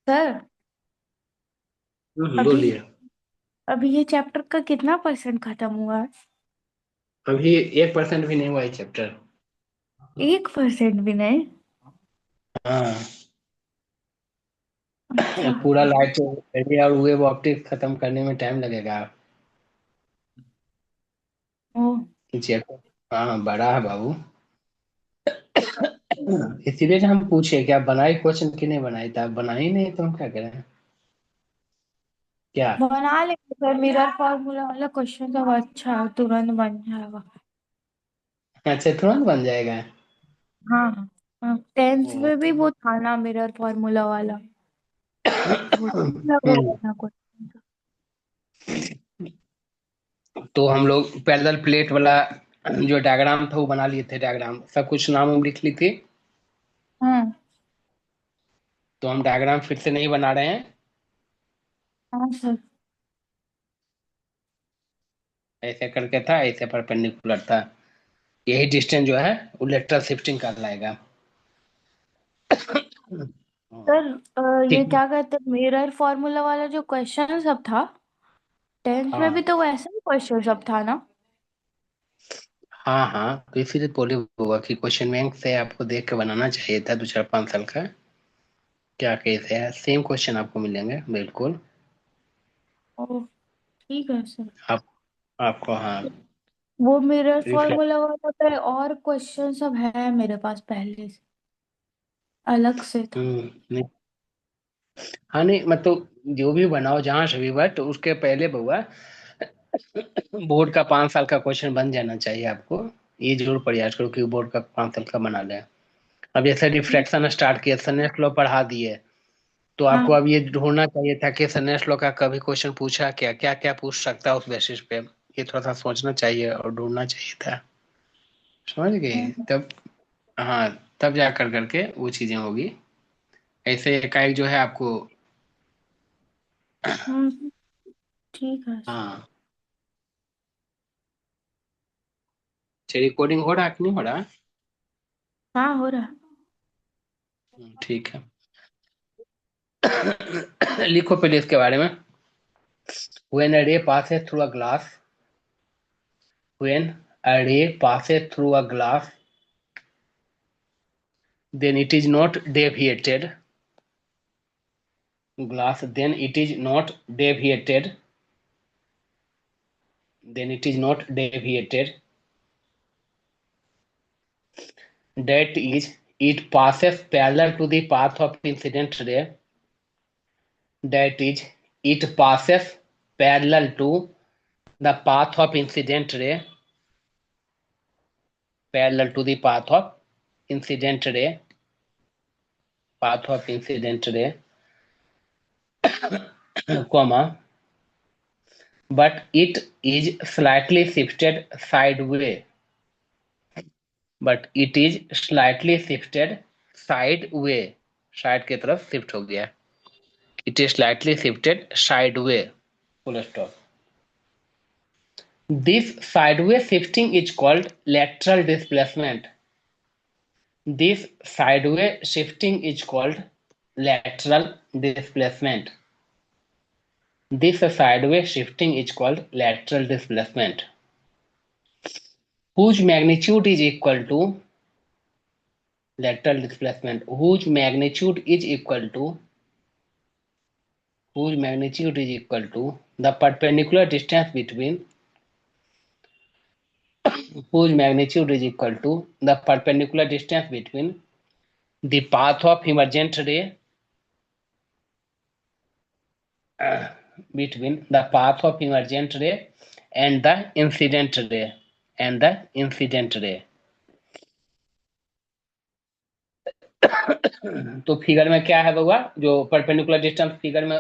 Sir, अभी बोलिए। अभी ये चैप्टर का कितना परसेंट खत्म हुआ है? अभी 1% भी नहीं हुआ है चैप्टर। 1% भी नहीं? हाँ। अच्छा। पूरा लाइट एरिया और वेब ऑप्टिक्स खत्म करने में टाइम लगेगा। ओ। ये चैप्टर हाँ बड़ा है बाबू। इसीलिए तो हम पूछे कि आप बनाए क्वेश्चन कि नहीं बनाए, तो आप बनाए ही नहीं तो हम क्या करें। क्या? बना लेंगे सर, मिरर फॉर्मूला वाला क्वेश्चन सब अच्छा है, तुरंत बन जाएगा। अच्छा, तुरंत बन जाएगा। हाँ हाँ, टेंथ ओ। में भी वो था ना मिरर फॉर्मूला वाला। वो ठीक लग रहा हम्म, था क्वेश्चन। तो हम लोग पैरेलल प्लेट वाला जो डायग्राम था वो बना लिए थे, डायग्राम सब कुछ नाम वाम लिख ली थी। हाँ तो हम डायग्राम फिर से नहीं बना रहे हैं। हाँ सर। ऐसे करके था, ऐसे परपेंडिकुलर था। यही डिस्टेंस जो है वो लेटरल शिफ्टिंग कहलाएगा। सर, ये ठीक है। क्या कहते हैं, मिरर फॉर्मूला वाला जो क्वेश्चन सब था, टेंथ में भी हाँ तो वैसा ही क्वेश्चन सब था ना? हाँ हाँ, तो इसीलिए बोले होगा कि क्वेश्चन बैंक से आपको देख के बनाना चाहिए था 2 4 5 साल का। क्या केस है, सेम क्वेश्चन आपको मिलेंगे बिल्कुल। ओ, ठीक है सर। आप आपको हाँ। वो मिरर रिफ्लेक्ट। फॉर्मूला वाला पे और क्वेश्चन सब है मेरे पास पहले से, अलग से था। नहीं। हाँ नहीं, मतलब जो भी बनाओ जहाँ से भी, बट उसके पहले बहुआ बोर्ड का 5 साल का क्वेश्चन बन जाना चाहिए आपको। ये जरूर प्रयास करो कि बोर्ड का 5 साल का बना लें। अब जैसे रिफ्रैक्शन स्टार्ट किया, सनेट लॉ पढ़ा दिए, तो आपको हाँ अब ये ढूंढना चाहिए था कि सनेट लॉ का कभी क्वेश्चन पूछा क्या, क्या क्या पूछ सकता है उस बेसिस पे। ये थोड़ा सा सोचना चाहिए और ढूंढना चाहिए था। समझ गए हाँ तब। हाँ, तब जा कर करके वो चीजें होगी। ऐसे एकाएक जो है आपको। हाँ, ठीक है सर। हाँ। अच्छा, रिकॉर्डिंग हो रहा है कि नहीं हो रहा? हाँ, हो रहा। ठीक है। लिखो पहले इसके बारे में। When a ray passes through a glass, when a ray passes through a then it is not deviated. Then it is not deviated. Then it is not deviated. That is, it passes parallel to the path of incident ray. That is, it passes parallel to the path of incident ray. Parallel to the path of incident ray. Path of incident ray, comma, but it is slightly shifted sideways. But it is slightly shifted sideways. Side की तरफ shift हो गया। It is slightly shifted sideways. Full stop. This sideways shifting is called lateral displacement. This sideways shifting is called lateral displacement. This sideways shifting is called lateral displacement, whose magnitude is equal to lateral displacement, the perpendicular distance between whose magnitude is equal to the perpendicular distance the path of emergent ray between the path of emergent ray and the incident ray and the incident ray. तो figure में क्या है बउआ, जो perpendicular distance figure में,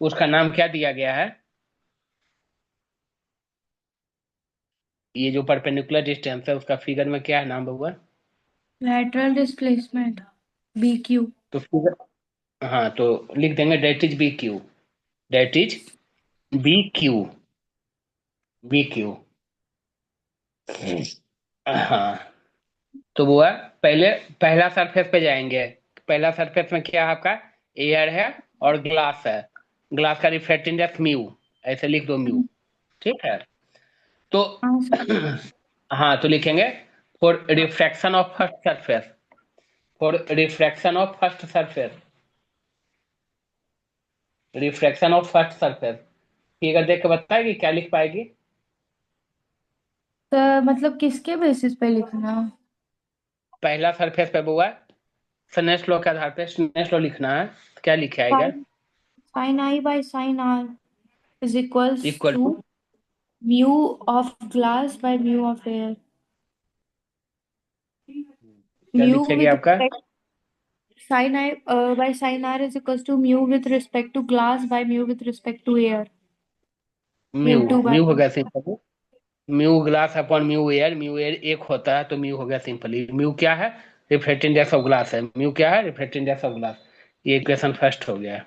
उसका नाम क्या दिया गया है? ये जो परपेंडिकुलर डिस्टेंस है उसका फिगर में क्या है नाम बउआ? Lateral displacement, B Q. तो फिगर, हाँ तो लिख देंगे that is B Q. That is B Q. B Q. हाँ। तो बुआ, पहले पहला सरफेस पे जाएंगे। पहला सरफेस में क्या है आपका? एयर है। और ग्लास है, ग्लास का रिफ्रैक्टिव इंडेक्स म्यू, ऐसे लिख दो म्यू। ठीक है, तो हाँ सर। हाँ तो लिखेंगे for refraction of first surface, for refraction of first surface, refraction of first surface. Figure देख के बताएगी क्या लिख पाएगी? तो मतलब किसके बेसिस पे लिखना? पहला सरफेस पे बुआ स्नेश लॉ के आधार पे स्नेश लॉ लिखना है, तो क्या लिखे आएगा? Sine sine I by sine R is equals equal to to, mu of glass by mu of air. क्या म्यू लिखेगी विथ आपका? sin I by sin r is equals to mu with respect to glass by mu with respect to air mu, into by mu हो गया simple, mu glass upon mu air एक होता है, तो mu हो गया simply. Mu क्या है? रिफ्रैक्टिव इंडेक्स ऑफ ग्लास है। म्यू क्या है? Refractive index of glass. ये इक्वेशन फर्स्ट हो गया।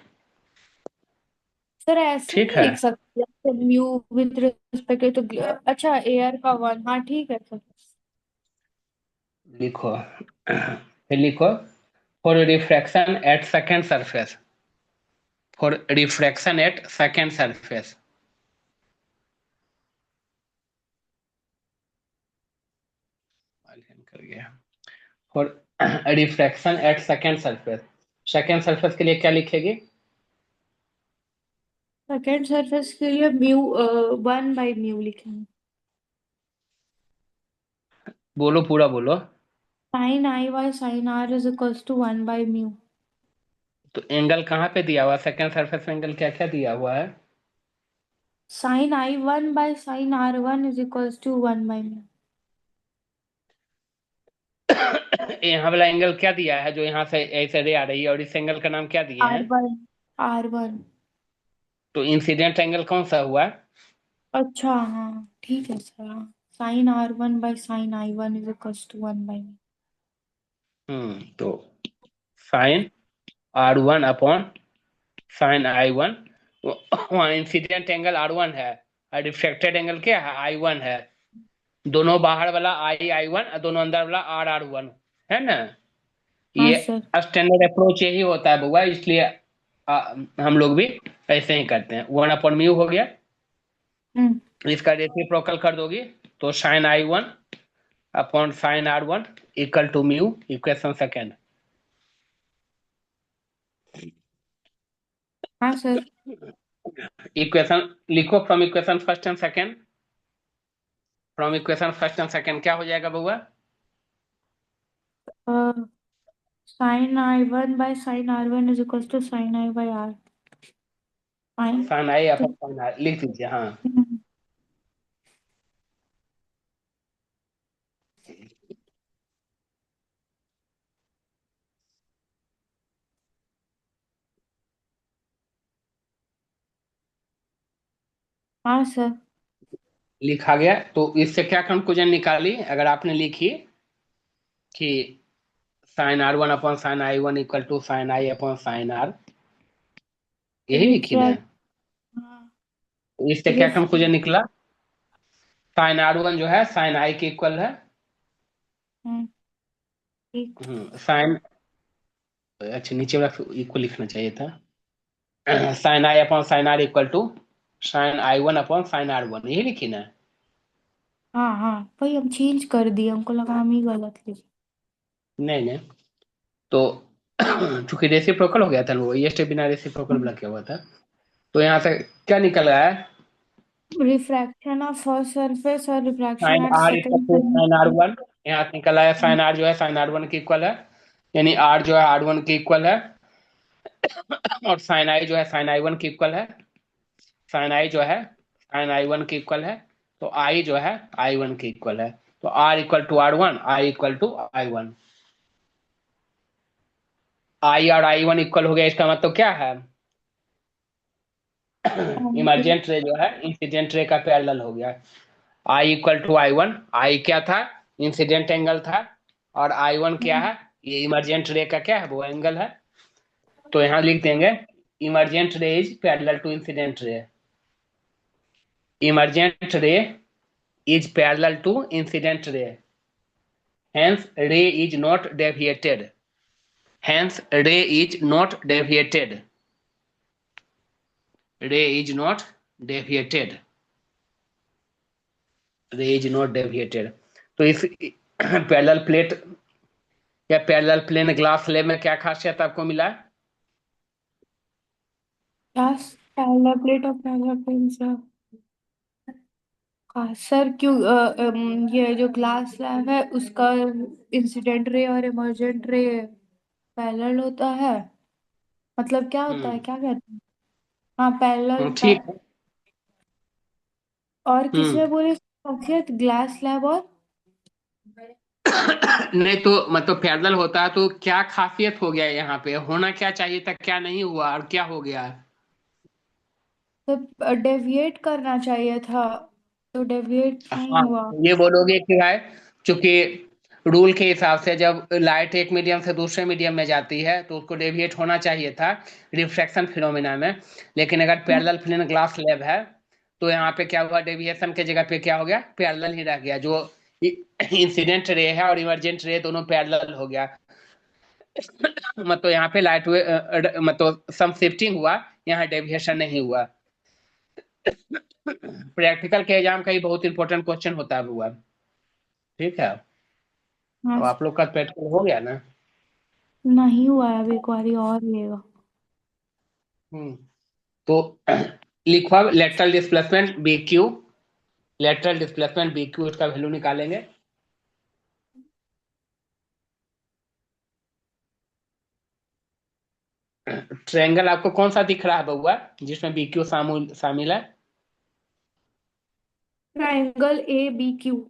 सर ऐसे ठीक नहीं है, लिख सकते म्यू विथ रिस्पेक्ट तो अच्छा एयर का वन हाँ ठीक है सर। लिखो फिर लिखो for refraction at second surface, for refraction at second surface, कर गया, for refraction at second surface, second surface के लिए क्या लिखेगी? सेकेंड सरफेस के लिए म्यू वन बाय म्यू लिखेंगे। बोलो, पूरा बोलो। Sine I by sine R is equals to one by mu. तो एंगल कहाँ पे दिया हुआ है? सेकेंड सरफेस में एंगल क्या क्या दिया हुआ है? Sine I one by sine are one is equals to one by mu. यहाँ वाला एंगल क्या दिया है जो यहाँ से ऐसे रे आ रही है, और इस एंगल का नाम क्या दिए आर हैं? One r one. तो इंसिडेंट एंगल कौन सा हुआ? अच्छा हाँ ठीक है सर हाँ। Sine are one by sine I one is equals to one by mu. तो sine are one upon sine I one, वहाँ इंसिडेंट एंगल आर वन है और रिफ्लेक्टेड एंगल क्या है? आई वन है। दोनों बाहर वाला आई आई वन और दोनों अंदर वाला आर आर वन, है ना? हाँ ये सर। स्टैंडर्ड अप्रोच यही होता है बुआ, इसलिए हम लोग भी ऐसे ही करते हैं। वन अपॉन म्यू हो गया, हम्म। इसका रेसिप्रोकल कर दोगी तो sine I one upon sine are one equal to mu, equation second. हाँ सर। इक्वेशन लिखो from equation first and second, from equation first and second क्या हो जाएगा बउआ? Sine I one by sine are one is equal to sine I by r. Fine. Sine i तो upon sine are लिख दीजिए, हाँ। हाँ सर। लिखा गया, तो इससे क्या कंक्लूजन निकाली अगर आपने लिखी कि sine are one upon sine I one equal to sine I upon sine R, यही लिखी ना? रिफ्रैक्ट। हाँ। तो इससे क्या रिफ कंक्लूजन निकला? साइन आर वन जो है साइन आई के इक्वल है। हम्म, ठीक। साइन, अच्छा नीचे वाला इक्वल लिखना चाहिए था। Sine I upon sine R equal to sine I one upon sine are one, यही लिखी ना? हाँ हाँ वही हम चेंज कर दिए हमको लगा हम ही गलत लिखे। नहीं नहीं, तो चूंकि रेसिप्रोकल हो गया था ना, वो ये स्टेप बिना रेसिप्रोकल वाला क्या हुआ था, तो यहाँ से क्या निकल रहा है? रिफ्रैक्शन ऑफ फर्स्ट सरफेस और refraction sine at R equal second to sine R surface. One, यहाँ से निकल आया साइन आर जो है साइन आर वन के इक्वल है, यानी आर जो है आर वन के इक्वल है, और साइन आई जो है साइन आई वन के इक्वल है, साइन आई जो है साइन आई वन के इक्वल है, तो आई जो है आई वन के इक्वल है। तो r equal to r one, i equal to i one, i और आई वन इक्वल हो गया, इसका मतलब क्या है? इमरजेंट रे जो है इंसिडेंट रे का पैरेलल हो गया। आई इक्वल टू आई वन, आई क्या था? इंसिडेंट एंगल था, और आई वन क्या है? ये इमरजेंट रे का क्या है? वो एंगल है। तो यहाँ लिख देंगे emergent ray is parallel to incident ray, emergent ray is parallel to incident ray, hence ray is not deviated, hence ray is not deviated, रे इज नॉट डेविएटेड। रे इज नॉट डेविएटेड। तो इस parallel plate या parallel plane glass slab में क्या खासियत आपको मिला? क्लास पैरेलल प्लेट और पैरेलल प्लेन से। हाँ सर, क्यों ये जो ग्लास स्लैब है उसका इंसिडेंट रे और इमर्जेंट रे पैरेलल होता है। मतलब क्या होता है, हम्म। क्या कहते हैं? हाँ पैरेलल। ठीक है। और हम्म। किसमें बोले खासियत, ग्लास स्लैब और? नहीं तो मतलब पैरेलल होता है तो क्या खासियत हो गया यहाँ पे, होना क्या चाहिए था, क्या नहीं हुआ और क्या हो गया? तो डेविएट करना चाहिए था, तो डेविएट नहीं हाँ, हुआ। ये बोलोगे कि भाई चूंकि रूल के हिसाब से जब लाइट एक मीडियम से दूसरे मीडियम में जाती है तो उसको डेविएट होना चाहिए था रिफ्रैक्शन फिनोमिना में। लेकिन अगर पैरेलल प्लेन ग्लास स्लैब है तो यहाँ पे क्या हुआ, डेविएशन के जगह पे क्या हो गया, पैरेलल ही रह गया। जो इंसिडेंट रे है और इमरजेंट रे दोनों पैरेलल हो गया। मतलब यहाँ पे लाइट मतलब सम शिफ्टिंग हुआ, यहाँ डेविएशन नहीं हुआ। प्रैक्टिकल के एग्जाम का ही बहुत इंपॉर्टेंट क्वेश्चन होता है हुआ। ठीक है। हाँ अब आप लोग का प्रैक्टिकल हो गया ना? नहीं हुआ है, अब एक बारी और लेगा। हम्म। तो लिखो अब lateral displacement B Q. Lateral displacement B Q, इसका वैल्यू निकालेंगे। ट्रायंगल आपको कौन सा दिख रहा है बउआ जिसमें बी क्यू शामिल शामिल है? Triangle A B Q.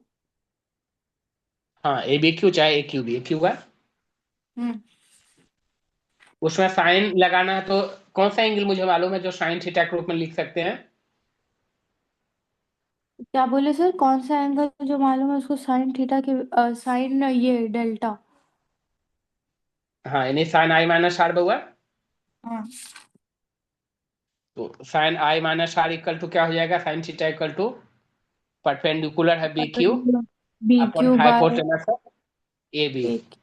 हाँ, ए बी क्यू चाहे A Q B, A Q है। हम्म। उसमें साइन लगाना है तो कौन सा एंगल मुझे मालूम है जो साइन थीटा के रूप में लिख सकते हैं? क्या बोले सर, कौन सा एंगल जो मालूम है उसको साइन थीटा के साइन ये डेल्टा। हाँ, यानी साइन आई माइनस आर बउआ। हाँ। तो sine i minus r equal to क्या हो जाएगा, sine theta equal to perpendicular है b Q b upon q by hypotenuse a b. एक।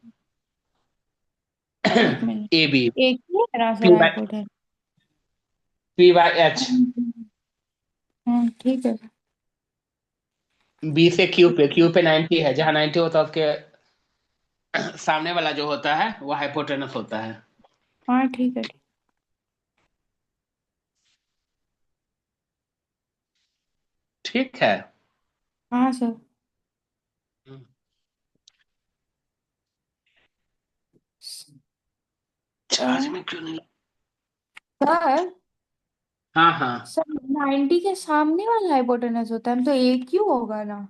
एक मिनट। ए बी एक ही है ना sir p by hypotenuse? P by h. ठीक है। बी से क्यू पे 90 है, जहां 90 होता है उसके सामने वाला जो होता है वो हाइपोटेनस होता है। हाँ ठीक है, ठीक। ठीक है। हाँ सर। चार्ज में क्यों नहीं? सर हाँ हाँ। सर 90 के सामने वाला हाइपोटेनस होता है तो एक क्यों होगा ना?